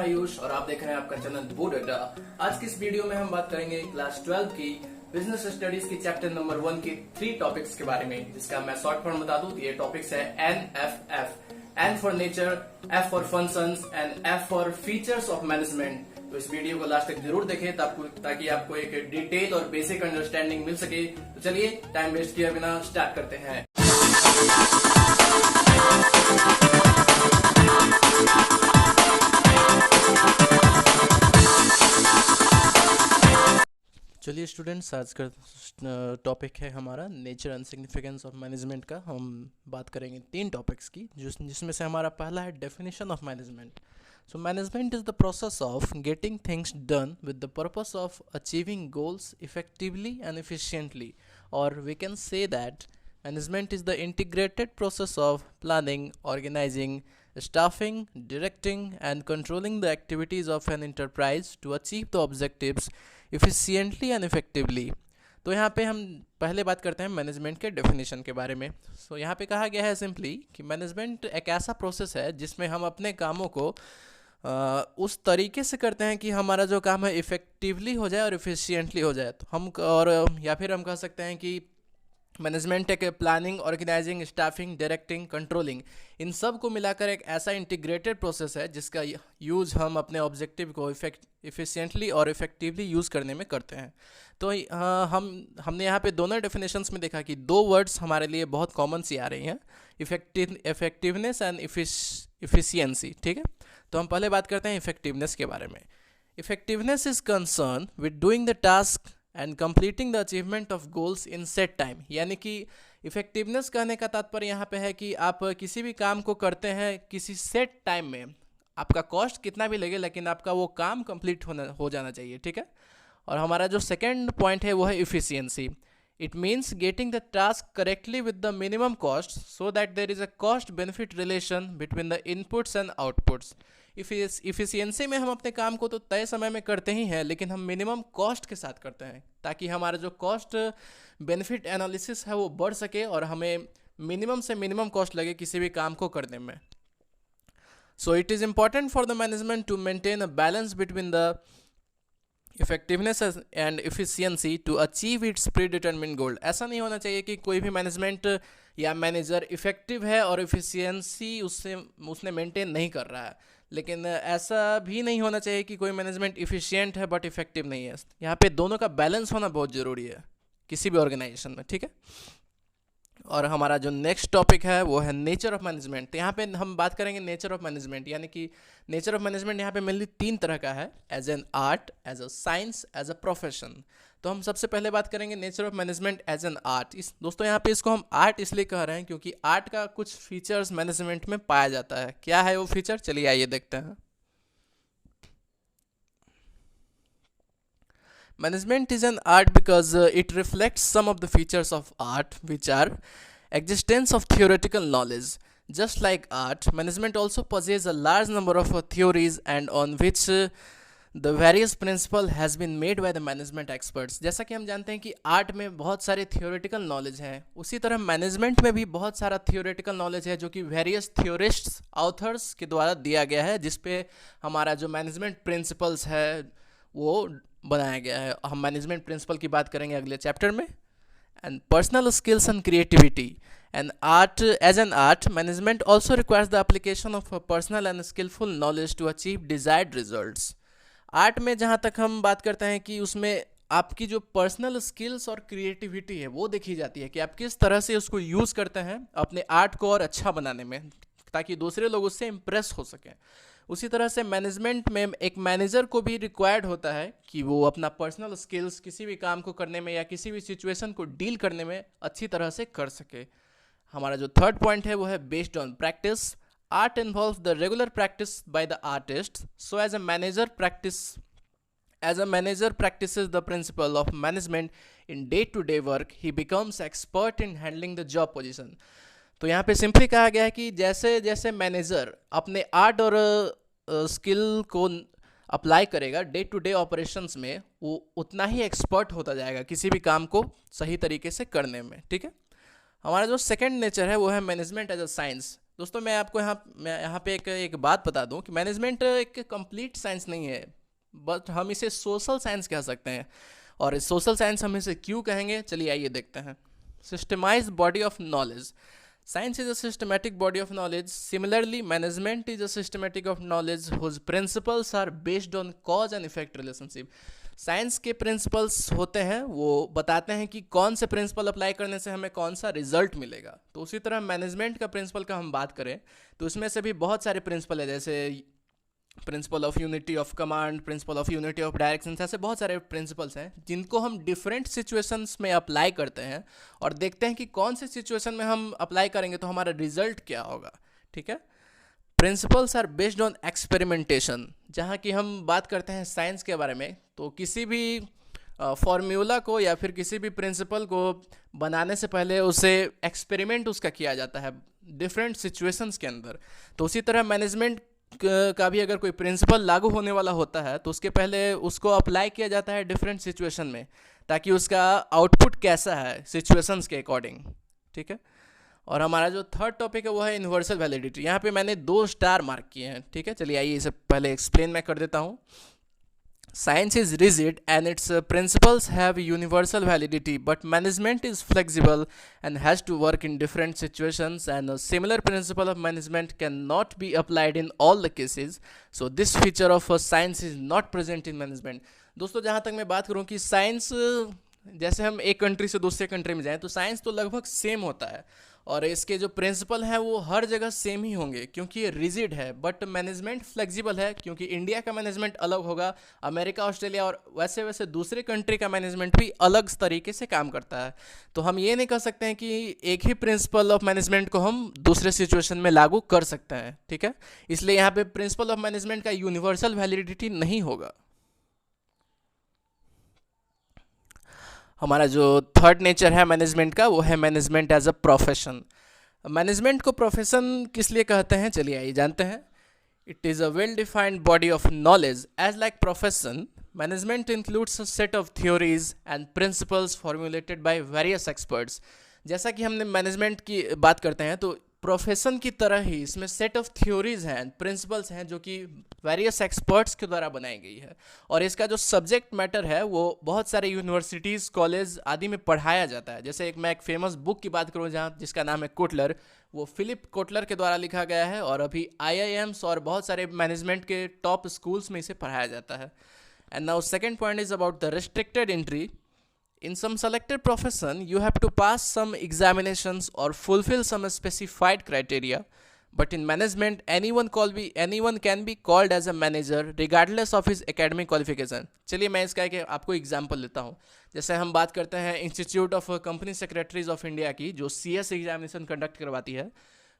आयुष और आप देख रहे हैं आपका चैनल वो डाटा। आज की इस वीडियो में हम बात करेंगे क्लास 12 की बिजनेस स्टडीज की चैप्टर नंबर 1 के 3 टॉपिक्स के बारे में, जिसका मैं शॉर्ट फॉर्म बता दूं। ये टॉपिक्स है NFF, N for nature, F for functions and F for features of management. तो इस वीडियो को लास्ट तक जरूर देखें ताकि आपको एक डिटेल और बेसिक अंडरस्टैंडिंग मिल सके। तो चलिए टाइम वेस्ट किए बिना स्टार्ट करते हैं। चलिए स्टूडेंट्स, आज का टॉपिक है हमारा nature and significance of management का। हम बात करेंगे 3 टॉपिक्स की, जिसमें से हमारा पहला है definition of management. So management is the process of getting things done with the purpose of achieving goals effectively and efficiently, और we can say that management is the integrated process of planning, organizing, staffing, directing and controlling the activities of an enterprise to achieve the objectives efficiently and effectively. तो यहाँ पे हम पहले बात करते हैं management के डेफिनेशन के बारे में। सो यहाँ पे कहा गया है सिंपली कि मैनेजमेंट एक ऐसा प्रोसेस है जिसमें हम अपने कामों को उस तरीके से करते हैं कि हमारा जो काम है इफ़ेक्टिवली हो जाए और इफ़िशियंटली हो जाए। तो हम या फिर हम कह सकते हैं कि मैनेजमेंट एक planning, organizing, staffing, directing, controlling, इन सब को मिलाकर एक ऐसा इंटीग्रेटेड प्रोसेस है जिसका यूज़ हम अपने ऑब्जेक्टिव को इफ़िशिएंटली और इफ़ेक्टिवली यूज़ करने में करते हैं। तो हमने यहाँ पे दोनों डेफिनेशंस में देखा कि 2 वर्ड्स हमारे लिए बहुत कॉमन सी आ रही हैं, इफेक्टिवनेस एंड इफिशियंसी। ठीक है, तो हम पहले बात करते हैं इफेक्टिवनेस के बारे में। Effectiveness is concern with doing the task and completing the achievement of goals in set time. यानी कि इफेक्टिवनेस कहने का तात्पर्य यहाँ पे है कि आप किसी भी काम को करते हैं किसी सेट टाइम में, आपका कॉस्ट कितना भी लगे लेकिन आपका वो काम कंप्लीट हो जाना चाहिए। ठीक है, और हमारा जो सेकेंड पॉइंट है वो है efficiency. It means getting the task correctly with the minimum cost so that there is a cost benefit relation between the inputs and outputs. Efficiency में हम अपने काम को तो तय समय में करते ही हैं, लेकिन हम मिनिमम कॉस्ट के साथ करते हैं ताकि हमारा जो कॉस्ट बेनिफिट एनालिसिस है वो बढ़ सके और हमें मिनिमम से मिनिमम कॉस्ट लगे किसी भी काम को करने में। So it is important for the management to maintain a balance between the effectiveness and efficiency to achieve its pre determine goal. ऐसा नहीं होना चाहिए कि कोई भी मैनेजमेंट या मैनेजर इफेक्टिव है और इफिशियंसी उसने मेंटेन नहीं कर रहा है, लेकिन ऐसा भी नहीं होना चाहिए कि कोई मैनेजमेंट इफिशिएंट है बट इफेक्टिव नहीं है। यहाँ पे दोनों का बैलेंस होना बहुत ज़रूरी है किसी भी ऑर्गेनाइजेशन में। ठीक है, और हमारा जो नेक्स्ट टॉपिक है वो है नेचर ऑफ मैनेजमेंट। तो यहाँ पे हम बात करेंगे नेचर ऑफ मैनेजमेंट, यानी कि नेचर ऑफ मैनेजमेंट यहाँ पे मेनली 3 तरह का है, as an art, as a science, as a profession. तो हम सबसे पहले बात करेंगे nature of management as an art. दोस्तों यहाँ पे इसको हम आर्ट इसलिए कह रहे हैं क्योंकि आर्ट का कुछ फीचर्स मैनेजमेंट में पाया जाता है। क्या है वो फीचर, चलिए आइए देखते हैं। Management is an art because it reflects some of the features of art, which are existence of theoretical knowledge. Just like art, management also possesses a large number of theories and on which the various principle has been made by the management experts. जैसा कि हम जानते हैं कि art में बहुत सारे theoretical knowledge हैं, उसी तरह मैनेजमेंट में भी बहुत सारा theoretical knowledge है जो कि वेरियस theorists, authors के द्वारा दिया गया है, जिस पे हमारा जो मैनेजमेंट प्रिंसिपल्स है वो बनाया गया है। हम मैनेजमेंट प्रिंसिपल की बात करेंगे अगले चैप्टर में। And personal skills and creativity and art. As an art, management also requires the application of personal and skillful knowledge to achieve desired results. Art में जहाँ तक हम बात करते हैं कि उसमें आपकी जो पर्सनल स्किल्स और क्रिएटिविटी है वो देखी जाती है कि आप किस तरह से उसको यूज़ करते हैं अपने आर्ट को और अच्छा बनाने में, ताकि दूसरे लोग उससे इम्प्रेस हो सकें। उसी तरह से मैनेजमेंट में एक मैनेजर को भी रिक्वायर्ड होता है कि वो अपना पर्सनल स्किल्स किसी भी काम को करने में या किसी भी सिचुएशन को डील करने में अच्छी तरह से कर सके। हमारा जो थर्ड पॉइंट है वो है based on practice. Art involves the regular practice by the artist, so as a manager practices the principle of management in day-to-day work, he becomes expert in handling the job position. तो यहाँ पे simply कहा गया है कि जैसे जैसे manager अपने आर्ट और स्किल को अप्लाई करेगा डे टू डे ऑपरेशंस में, वो उतना ही एक्सपर्ट होता जाएगा किसी भी काम को सही तरीके से करने में। ठीक है, हमारा जो सेकंड नेचर है वो है मैनेजमेंट एज अ साइंस। दोस्तों मैं यहाँ पे एक बात बता दूँ कि मैनेजमेंट एक कंप्लीट साइंस नहीं है, बट हम इसे सोशल साइंस कह सकते हैं। और सोशल साइंस हम इसे क्यों कहेंगे, चलिए आइए देखते हैं। Systemised body of knowledge. Science is a systematic body of knowledge. Similarly, management is a systematic of knowledge whose principles are based on cause and effect relationship. Science के प्रिंसिपल्स होते हैं, वो बताते हैं कि कौन से प्रिंसिपल अप्लाई करने से हमें कौन सा रिजल्ट मिलेगा। तो उसी तरह मैनेजमेंट का प्रिंसिपल का हम बात करें तो उसमें से भी बहुत सारे प्रिंसिपल है, जैसे principle of unity of command, principle of unity of direction, ऐसे बहुत सारे प्रिंसिपल्स हैं जिनको हम डिफरेंट सिचुएशंस में अप्लाई करते हैं और देखते हैं कि कौन से सिचुएशन में हम अप्लाई करेंगे तो हमारा रिजल्ट क्या होगा। ठीक है। Principles are based on experimentation. जहाँ की हम बात करते हैं साइंस के बारे में, तो किसी भी फॉर्मूला को या फिर किसी भी प्रिंसिपल को बनाने से पहले उसे एक्सपेरिमेंट उसका किया जाता है डिफरेंट सिचुएशंस के अंदर। तो उसी तरह मैनेजमेंट का भी अगर कोई प्रिंसिपल लागू होने वाला होता है तो उसके पहले उसको अप्लाई किया जाता है डिफरेंट सिचुएशन में, ताकि उसका आउटपुट कैसा है सिचुएशंस के अकॉर्डिंग। ठीक है। और हमारा जो थर्ड टॉपिक है वो है यूनिवर्सल वैलिडिटी। यहाँ पे मैंने 2 स्टार मार्क किए हैं। ठीक है, चलिए आइए इसे पहले एक्सप्लेन मैं कर देता हूँ। Science is rigid and its principles have universal validity, but management is flexible and has to work in different situations, and a similar principle of management cannot be applied in all the cases. So this feature of science is not present in management. दोस्तों जहाँ तक मैं बात करूँ कि science, जैसे हम एक कंट्री से दूसरे कंट्री में जाएं तो साइंस तो लगभग सेम होता है और इसके जो प्रिंसिपल हैं वो हर जगह सेम ही होंगे क्योंकि ये रिजिड है। बट मैनेजमेंट फ्लेक्सिबल है क्योंकि इंडिया का मैनेजमेंट अलग होगा, अमेरिका, ऑस्ट्रेलिया और वैसे वैसे दूसरे कंट्री का मैनेजमेंट भी अलग तरीके से काम करता है। तो हम ये नहीं कह सकते हैं कि एक ही प्रिंसिपल ऑफ मैनेजमेंट को हम दूसरे सिचुएशन में लागू कर सकते हैं। ठीक है, इसलिए यहाँ पे प्रिंसिपल ऑफ मैनेजमेंट का यूनिवर्सल वैलिडिटी नहीं होगा। हमारा जो थर्ड नेचर है मैनेजमेंट का वो है management as a profession. Management को प्रोफेशन किस लिए कहते हैं, चलिए आइए जानते हैं। It is a well defined body of knowledge as like profession. Management includes a set of theories and principles formulated by various experts. जैसा कि हमने मैनेजमेंट की बात करते हैं तो प्रोफेशन की तरह ही इसमें सेट ऑफ थ्योरीज हैं, प्रिंसिपल्स हैं जो कि वेरियस एक्सपर्ट्स के द्वारा बनाई गई है और इसका जो सब्जेक्ट मैटर है वो बहुत सारे यूनिवर्सिटीज़, कॉलेज आदि में पढ़ाया जाता है। जैसे मैं एक फेमस बुक की बात करूँ जहाँ जिसका नाम है कोटलर, वो फिलिप कोटलर के द्वारा लिखा गया है और अभी IIMs और बहुत सारे मैनेजमेंट के टॉप स्कूल्स में इसे पढ़ाया जाता है। And now second point is about the restricted entry. In some selected profession, you have to pass some examinations or fulfill some specified criteria. But in management, anyone can be called as a manager regardless of his academic qualification. चलिए मैं इसका एक आपको example लेता हूँ। जैसे हम बात करते हैं institute of company secretaries of India की, जो CS एग्जामिनेशन कंडक्ट करवाती है।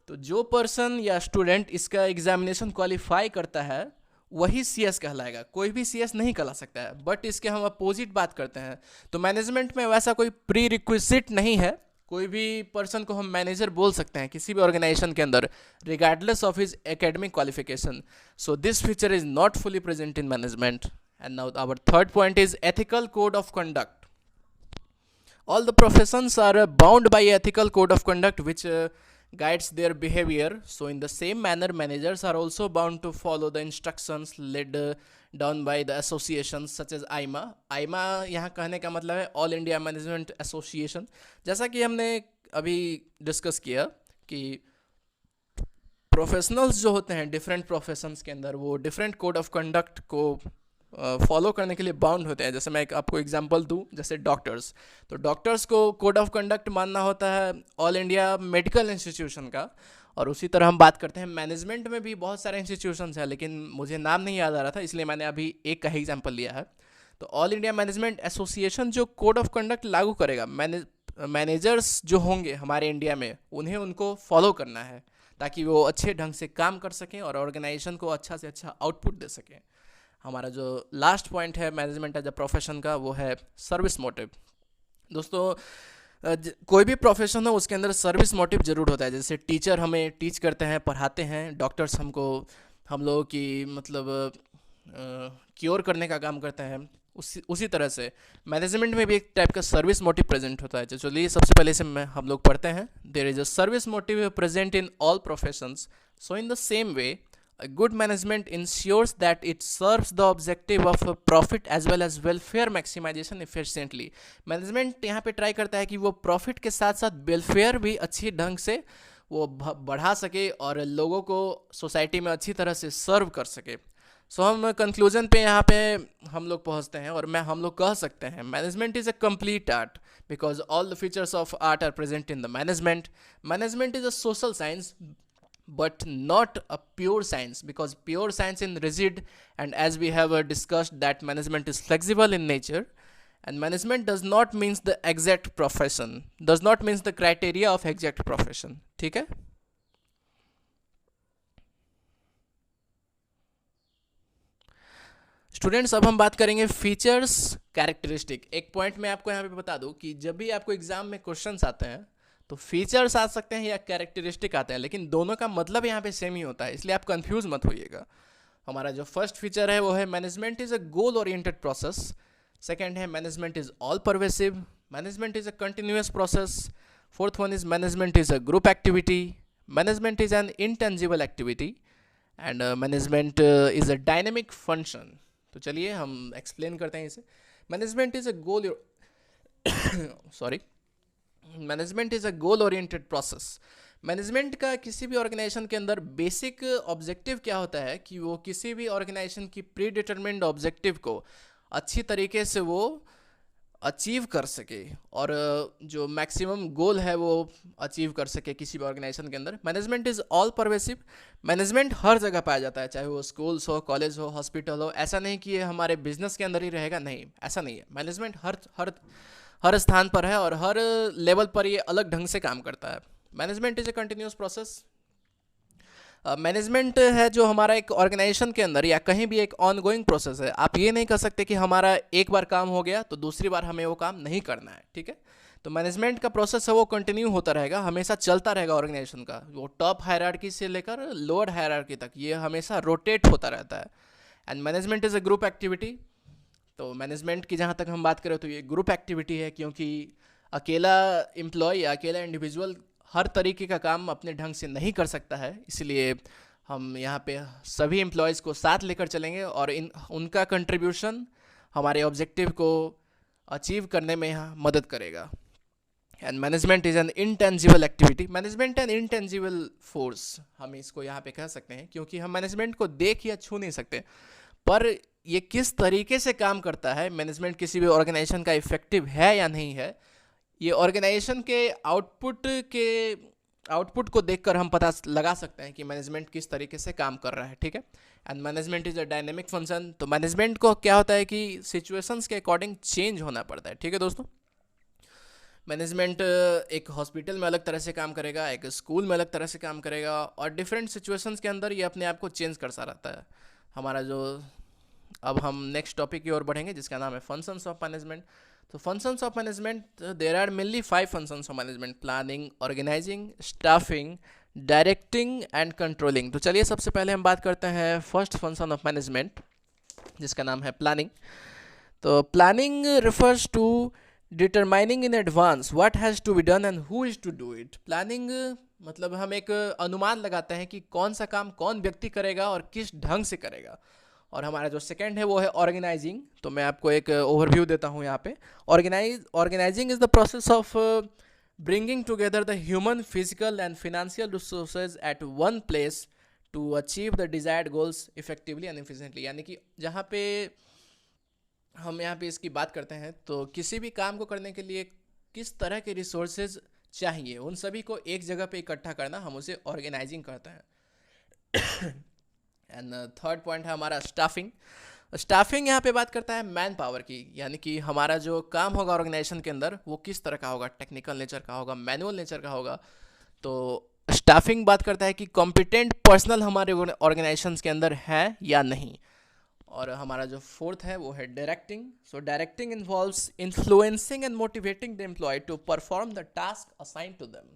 तो जो पर्सन या स्टूडेंट इसका एग्जामिनेशन क्वालिफाई करता है वही CS कहलाएगा, कोई भी CS नहीं कहला सकता है। बट इसके हम अपोजिट बात करते हैं तो मैनेजमेंट में वैसा कोई प्री रिक्विजिट नहीं है, कोई भी पर्सन को हम मैनेजर बोल सकते हैं किसी भी ऑर्गेनाइजेशन के अंदर regardless of his academic qualification. So this feature is not fully present in management. And now our third point is ethical code of conduct. All the professions are bound by ethical code of conduct which guides their behavior. So in the same manner, managers are also bound to follow the instructions laid down by the associations such as AIMA. AIMA यहाँ कहने का मतलब है all India management association. जैसा कि हमने अभी discuss किया कि प्रोफेशनल्स जो होते हैं डिफरेंट प्रोफेशंस के अंदर वो डिफरेंट कोड ऑफ कंडक्ट को फॉलो करने के लिए बाउंड होते हैं। जैसे मैं आपको एग्जांपल दूं, जैसे डॉक्टर्स, तो डॉक्टर्स को कोड ऑफ कंडक्ट मानना होता है ऑल इंडिया मेडिकल इंस्टीट्यूशन का। और उसी तरह हम बात करते हैं मैनेजमेंट में भी बहुत सारे इंस्टीट्यूशंस हैं, लेकिन मुझे नाम नहीं याद आ रहा था इसलिए मैंने अभी एक का ही एग्जाम्पल लिया है। तो ऑल इंडिया मैनेजमेंट एसोसिएशन जो कोड ऑफ कंडक्ट लागू करेगा, मैनेजर्स जो होंगे हमारे इंडिया में उन्हें उनको फॉलो करना है ताकि वो अच्छे ढंग से काम कर सकें और ऑर्गेनाइजेशन को अच्छा से अच्छा आउटपुट दे सकें। हमारा जो लास्ट पॉइंट है मैनेजमेंट एज अ प्रोफेशन का वो है सर्विस मोटिव। दोस्तों कोई भी प्रोफेशन हो उसके अंदर सर्विस मोटिव जरूर होता है। जैसे टीचर हमें टीच करते हैं, पढ़ाते हैं, डॉक्टर्स हम लोगों की मतलब क्योर करने का काम करते हैं, उसी तरह से मैनेजमेंट में भी एक टाइप का सर्विस मोटिव प्रेजेंट होता है। चलिए सबसे पहले से हम लोग पढ़ते हैं। There is a service motive present in all professions. So in the same way a good management ensures that it serves the objective of profit as well as welfare maximization efficiently। Management यहाँ पे try करता है कि वो profit के साथ साथ welfare भी अच्छी ढंग से वो बढ़ा सके और लोगों को सोसाइटी में अच्छी तरह से सर्व कर सके। सो हम कंक्लूजन पे यहाँ पे हम लोग पहुँचते हैं और हम लोग कह सकते हैं management is a complete art because all the features of art are present in the management. Management is a social science but not a pure science, because pure science in rigid, and as we have discussed that management is flexible in nature, and management does not means the exact profession, does not means the criteria of exact profession। ठीक है। Students अब हम बात करेंगे features characteristic. एक point मैं आपको यहाँ पे बता दूँ कि जब भी आपको एग्जाम में क्वेश्चंस आते हैं तो फीचर्स आ सकते हैं या कैरेक्टरिस्टिक आते हैं, लेकिन दोनों का मतलब यहाँ पे सेम ही होता है, इसलिए आप कंफ्यूज मत होइएगा। हमारा जो फर्स्ट फीचर है वो है management is a goal oriented process. Second है management is all pervasive. Management is a continuous process. Fourth one is management is a group activity. Management is an intangible activity and management is a dynamic function. तो चलिए हम explain करते हैं इसे। Management is a goal sorry management is a goal oriented process. Management का किसी भी organization के अंदर बेसिक ऑब्जेक्टिव क्या होता है कि वो किसी भी ऑर्गेनाइजेशन की प्री डिटरमिन्ड ऑब्जेक्टिव को अच्छी तरीके से वो अचीव कर सके और जो मैक्सिमम गोल है वो अचीव कर सके किसी भी ऑर्गेनाइजेशन के अंदर। Management is all pervasive. Management हर जगह पाया जाता है, चाहे वो स्कूल्स हो, कॉलेज हो, हॉस्पिटल हो। ऐसा नहीं कि ये हमारे बिजनेस के अंदर ही रहेगा, नहीं, ऐसा नहीं है। मैनेजमेंट हर स्थान पर है और हर लेवल पर ये अलग ढंग से काम करता है। Management is a continuous process. Management है जो हमारा एक ऑर्गेनाइजेशन के अंदर या कहीं भी एक ऑन गोइंग प्रोसेस है। आप ये नहीं कर सकते कि हमारा एक बार काम हो गया तो दूसरी बार हमें वो काम नहीं करना है, ठीक है। तो मैनेजमेंट का प्रोसेस है वो कंटिन्यू होता रहेगा, हमेशा चलता रहेगा ऑर्गेनाइजेशन का। वो टॉप हायरार्की से लेकर लोअर हायरार्की तक ये हमेशा रोटेट होता रहता है। And management is a group activity. तो मैनेजमेंट की जहाँ तक हम बात करें तो ये ग्रुप एक्टिविटी है, क्योंकि अकेला एम्प्लॉय या अकेला इंडिविजुअल हर तरीके का काम अपने ढंग से नहीं कर सकता है, इसलिए हम यहाँ पे सभी एम्प्लॉयज़ को साथ लेकर चलेंगे और उनका कंट्रीब्यूशन हमारे ऑब्जेक्टिव को अचीव करने में मदद करेगा। And management is an intangible activity. Management N intangible force हम इसको यहाँ पे कह सकते हैं, क्योंकि हम मैनेजमेंट को देख या छू नहीं सकते, पर ये किस तरीके से काम करता है, मैनेजमेंट किसी भी ऑर्गेनाइजेशन का इफेक्टिव है या नहीं है, ये ऑर्गेनाइजेशन के आउटपुट को देखकर हम पता लगा सकते हैं कि मैनेजमेंट किस तरीके से काम कर रहा है, ठीक है। And management is a dynamic function. तो मैनेजमेंट को क्या होता है कि सिचुएशंस के अकॉर्डिंग चेंज होना पड़ता है, ठीक है दोस्तों। मैनेजमेंट एक हॉस्पिटल में अलग तरह से काम करेगा, एक स्कूल में अलग तरह से काम करेगा और डिफरेंट सिचुएशंस के अंदर ये अपने आप को चेंज करता रहता है। हमारा जो अब हम नेक्स्ट टॉपिक की ओर बढ़ेंगे जिसका नाम है फंक्शंस ऑफ मैनेजमेंट। तो functions of management, there are mainly 5 functions of management: planning, organizing, staffing, directing and controlling. तो चलिए सबसे पहले हम बात करते हैं फर्स्ट फंक्शन ऑफ मैनेजमेंट जिसका नाम है प्लानिंग। तो planning refers to determining in advance what has to be done and who is to do it. Planning मतलब हम एक अनुमान लगाते हैं कि कौन सा काम कौन व्यक्ति करेगा और किस ढंग से करेगा। और हमारा जो सेकंड है वो है ऑर्गेनाइजिंग। तो मैं आपको एक ओवरव्यू देता हूँ यहाँ पे। Organizing is the process of bringing together the human, physical and financial resources at one place to achieve the desired goals effectively and efficiently. यानी कि जहाँ पे हम यहाँ पे इसकी बात करते हैं तो किसी भी काम को करने के लिए किस तरह के रिसोर्सेज चाहिए, उन सभी को एक जगह पे इकट्ठा करना, हम उसे ऑर्गेनाइजिंग कहते हैं। एंड थर्ड पॉइंट है हमारा स्टाफिंग। स्टाफिंग यहाँ पे बात करता है मैन पावर की, यानी कि हमारा जो काम होगा ऑर्गेनाइजेशन के अंदर वो किस तरह का होगा, टेक्निकल नेचर का होगा, मैनुअल नेचर का होगा। तो स्टाफिंग बात करता है कि कॉम्पिटेंट पर्सनल हमारे ऑर्गेनाइजेशन के अंदर है या नहीं। और हमारा जो फोर्थ है वो है directing. So directing involves influencing and motivating the employee to perform the task assign to them.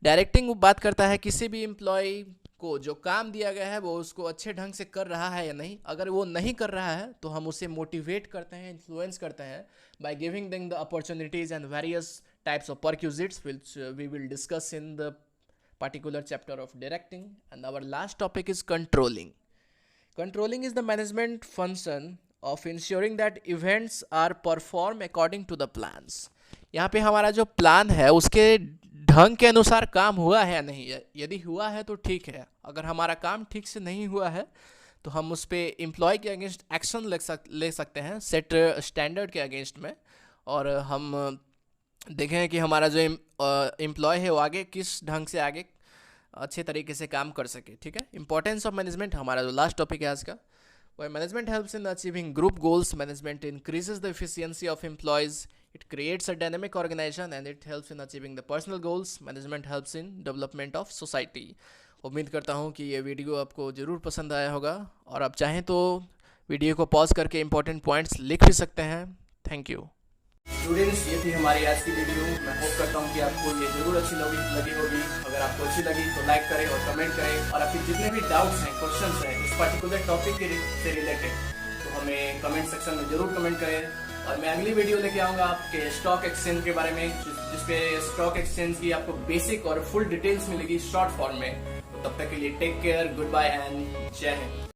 Directing बात करता है किसी भी एम्प्लॉय को जो काम दिया गया है वो उसको अच्छे ढंग से कर रहा है या नहीं। अगर वो नहीं कर रहा है तो हम उसे मोटिवेट करते हैं, इन्फ्लुएंस करते हैं by giving them the opportunities and various types of perquisites which we will discuss in the particular chapter of directing. And our last topic is controlling. Controlling is the management function of ensuring that events are performed according to the plans. यहाँ पे हमारा जो plan है उसके ढंग के अनुसार काम हुआ है या नहीं है। यदि हुआ है तो ठीक है, अगर हमारा काम ठीक से नहीं हुआ है तो हम उस पर एम्प्लॉय के अगेंस्ट एक्शन ले सकते हैं सेट स्टैंडर्ड के अगेंस्ट में, और हम देखें कि हमारा जो एम्प्लॉय है वो आगे किस ढंग से आगे अच्छे तरीके से काम कर सके। ठीक है, इंपॉर्टेंस ऑफ मैनेजमेंट हमारा जो लास्ट टॉपिक है आज का, वो management helps in achieving group goals, management increases the efficiency of employees, it creates a dynamic organization and it helps in achieving the personal goals, management helps in development of society. उम्मीद करता हूँ कि ये video आपको ज़रूर पसंद आया होगा, और आप चाहें तो वीडियो को पॉज करके इंपॉर्टेंट पॉइंट्स लिख भी सकते हैं। थैंक यू स्टूडेंट्स, ये थी हमारी आज की वीडियो। मैं होप करता हूँ कि आपको ये जरूर अच्छी लगी होगी। अगर आपको अच्छी लगी तो लाइक करें और कमेंट करें, और आपके जितने भी डाउट्स हैं, क्वेश्चंस हैं इस पर्टिकुलर टॉपिक से रिलेटेड, तो हमें कमेंट सेक्शन में जरूर कमेंट करें। और मैं अगली वीडियो लेके आऊँगा आपके स्टॉक एक्सचेंज के बारे में, जिसपे स्टॉक एक्सचेंज की आपको बेसिक और फुल डिटेल्स मिलेगी शॉर्ट फॉर्म में। तो तब तक के लिए take care, good bye and Jai Hind.